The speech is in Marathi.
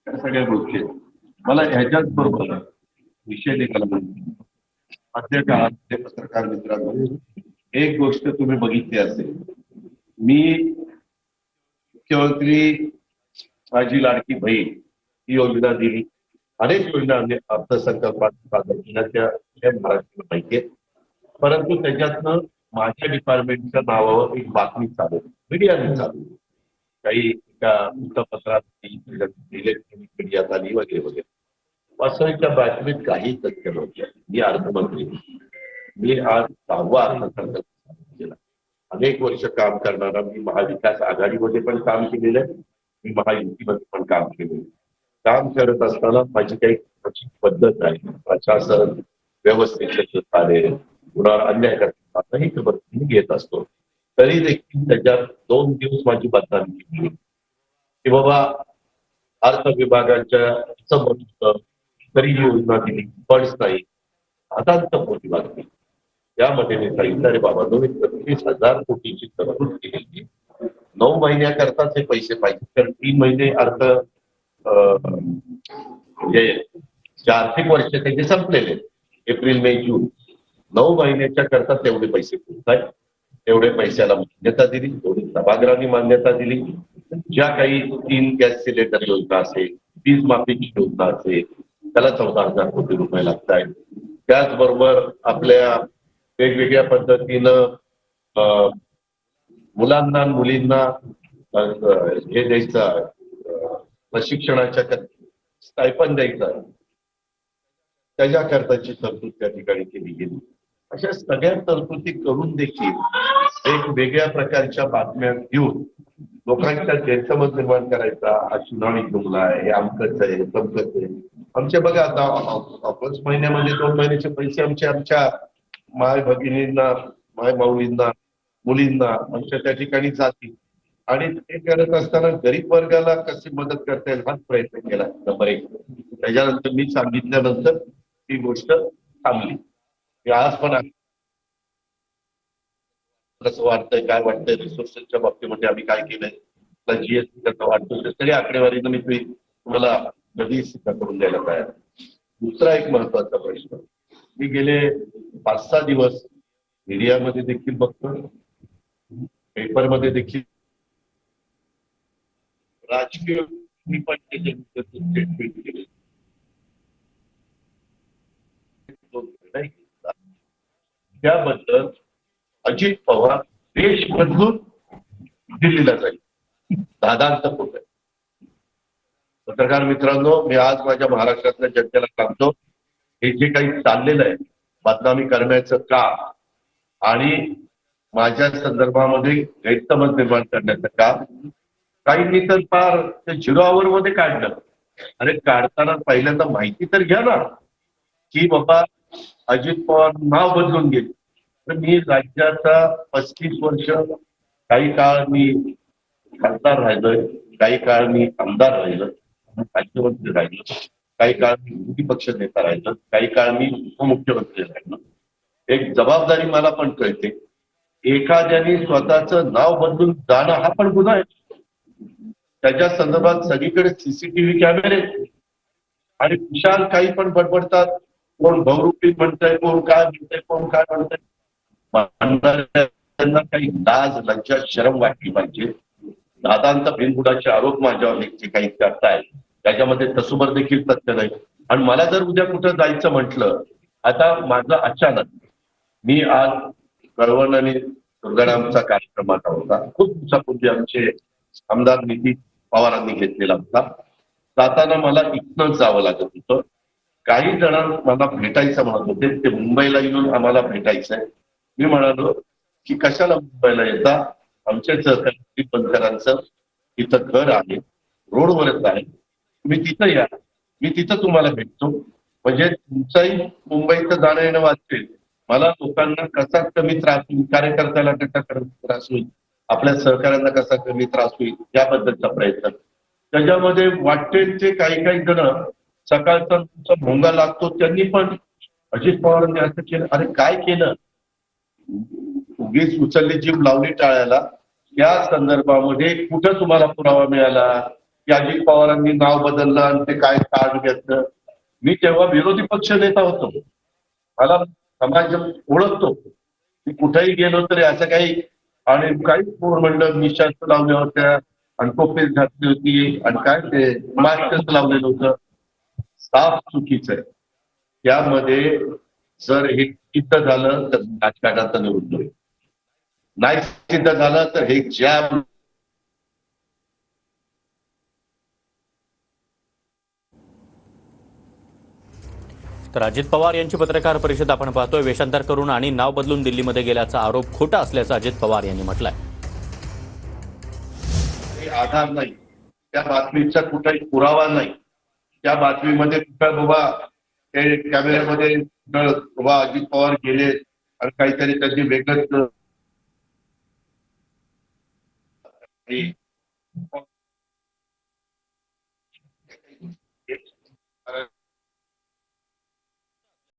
या सगळ्या गोष्टी आहेत. मला ह्याच्याच बरोबर विषय निघाला आजच्या काळात पत्रकार मित्रांनो, एक गोष्ट तुम्ही बघितली असेल, मी मुख्यमंत्री माझी लाडकी बहीण ही योजना दिली, अनेक योजना अर्थसंकल्पात सादर केल्या त्या महाराष्ट्राला माहिती आहे. परंतु त्याच्यातनं माझ्या डिपार्टमेंटच्या नावावर एक बातमी चालू मीडियाने चालू काही एका वृत्तपत्रात इलेक्ट्रॉनिक मीडियात आली वगैरे वगैरे. वास्तविकच्या बातमीत काही तथ्य नव्हते. मी अर्थमंत्री, मी आज 6वा अर्थसंकल्प केला. अनेक वर्ष काम करणारा मी महाविकास आघाडीमध्ये पण काम केलेलं आहे, मी महायुतीमध्ये पण काम केलेलं. काम करत असताना माझी काही पद्धत आहे, प्रशासन व्यवस्थित चालेल, कुणाला अन्याय करतात ही खबर मी घेत असतो. तरी देखील त्याच्यात 2 दिवस माझी बदनामी केली की बाबा अर्थ विभागाच्या तरी योजना दिली फंड्स नाही, हातांत मोठी बातमी. त्यामध्ये मी सांगितलं अरे बाबा 35,000 कोटीची तरतूद केलेली, 9 महिन्याकरताच हे पैसे पाहिजे, तर 3 महिने अर्थ जे आर्थिक वर्ष त्याचे संपलेले एप्रिल मे जून, 9 महिन्याच्या करता तेवढे पैसे पुरतात. तेवढे पैशाला मान्यता दिली, तेवढी सभागृहांनी मान्यता दिली. ज्या काही 3 गॅस सिलेंडर योजना असेल, वीज माफीची योजना असेल, त्याला 14,000 कोटी रुपये लागत आहेत. त्याचबरोबर आपल्या वेगवेगळ्या पद्धतीनं मुलांना मुलींना हे द्यायचं, प्रशिक्षणाच्या स्टायपन द्यायचं, त्याच्याकरताची तरतूद त्या ठिकाणी केली गेली. अशा सगळ्या तरतुदी करून देखील एक वेगळ्या प्रकारच्या बातम्या घेऊन लोकांच्या गैरसमज निर्माण करायचा, हा सुनावणी जुमला आहे, हे अमकच आहे, तमकच आहे. आमच्या बघा आता ऑगस्ट महिन्यामध्ये 2 महिन्याचे पैसे आमच्या माय भगिनींना, माय माऊलींना, मुलींना आमच्या त्या ठिकाणी जातील. आणि ते करत असताना गरीब वर्गाला कशी मदत करता येईल हाच प्रयत्न केला नंबर 1. त्याच्यानंतर मी सांगितल्यानंतर ती गोष्ट थांबली. आज पण कसं वाटतंय, काय वाटतंय रिसोर्सेसच्या बाबतीमध्ये आम्ही काय केलंय, जीएसटी कसं वाटतो, सगळी आकडेवारीनं मी तुम्हाला कधी सिद्ध करून द्यायला तयार. दुसरा एक महत्वाचा प्रश्न, मी गेले 5-6 दिवस मीडियामध्ये देखील बघतो, पेपरमध्ये देखील राजकीय मी पण स्टेटमेंट केले. त्याबद्दल अजित पवार देश बदलून दिल्लीला जाईल, दादांत होत आहे. पत्रकार मित्रांनो, मी आज माझ्या महाराष्ट्रातल्या जनतेला सांगतो, हे जे काही चाललेलं आहे बदनामी करण्याचं काम आणि माझ्या संदर्भामध्ये गैरसमज निर्माण करण्याचं काम, काहींनी तर फार ते 0 आवर मध्ये काढलं. अरे काढताना पहिल्यांदा माहिती तर घ्या ना की बाबा अजित पवार नाव बदलून गेले. तर मी राज्याचा 35 वर्ष, काही काळ मी खासदार राहिलोय, काही काळ मी आमदार राहिलो, राज्यमंत्री राहिलो, काही काळ मी विरोधी पक्ष नेता राहिलो, काही काळ मी उपमुख्यमंत्री राहिलो. एक जबाबदारी मला पण कळते. एखाद्याने स्वतःचं नाव बदलून जाणं हा पण गुन्हा आहे. त्याच्या संदर्भात सगळीकडे सीसीटीव्ही कॅमेरे आणि विशाल काही पण बडबडतात, कोण बहुरूपी म्हणतंय, कोण काय म्हणतंय, कोण काय म्हणतंय. त्यांना काही लाज लज्जा शरम वाटली पाहिजे. दादांचा बिनबुडाचे आरोप माझ्यावर जे काही करतायत त्याच्यामध्ये तसुबर देखील तथ्य नाही. आणि मला जर उद्या कुठं जायचं म्हटलं, आता माझं अचानक, मी आज कळवण आणि दुर्गारामचा कार्यक्रम आता होता, खूप दिवसापूर्वी आमचे आमदार नितीन पवारांनी घेतलेला होता. जाताना मला इथनं जावं लागत होतं. काही जण मला भेटायचं म्हणत होते, ते मुंबईला येऊन आम्हाला भेटायचं आहे. मी म्हणालो की कशाला मुंबईला येता, आमच्या सहकारी बनकरांचं तिथं घर आहे, रोडवरच आहे, तुम्ही तिथं या, मी तिथं तुम्हाला भेटतो. म्हणजे तुमचाही मुंबईचं जाणं येणं वाचेल, मला लोकांना कसा कमी त्रास होईल, कार्यकर्त्याला कसा त्रास होईल, आपल्या सहकार्यांना कसा कमी त्रास होईल याबद्दलचा प्रयत्न. त्याच्यामध्ये वाटेल ते काही जण सकाळचा भोंगा लागतो, त्यांनी पण अजित पवारांनी असं केलं. अरे काय केलं, उगीच उचलली जीभ लावली टाळ्याला. त्या संदर्भामध्ये कुठं तुम्हाला पुरावा मिळाला की अजित पवारांनी नाव बदललं आणि ते काय कार्ड घेतलं. मी तेव्हा विरोधी पक्ष नेता होतो. मला समाज ओळखतो. मी कुठेही गेलो तरी असं काही आणि काही मंडळ निशास्त लावल्या होत्या आणि टोपीच घातली होती आणि काय ते मास्कच लावलेलं होतं. साफ चुकीचं आहे. त्यामध्ये जर हे सिद्ध झालं तर राजकारणाचा निवृत्त होईल. नाही सिद्ध झालं तर हे ज्या तर अजित पवार यांची पत्रकार परिषद आपण पाहतोय. वेषांतर करून आणि नाव बदलून दिल्लीमध्ये गेल्याचा आरोप खोटा असल्याचं अजित पवार यांनी म्हटलंय. आधार नाही, त्या बातमीचा कुठलाही पुरावा नाही. त्या बातमीमध्ये कुठं बाबा ते कॅमेऱ्यामध्ये बाबा अजित पवार गेले आणि काहीतरी त्यांनी वेगळंच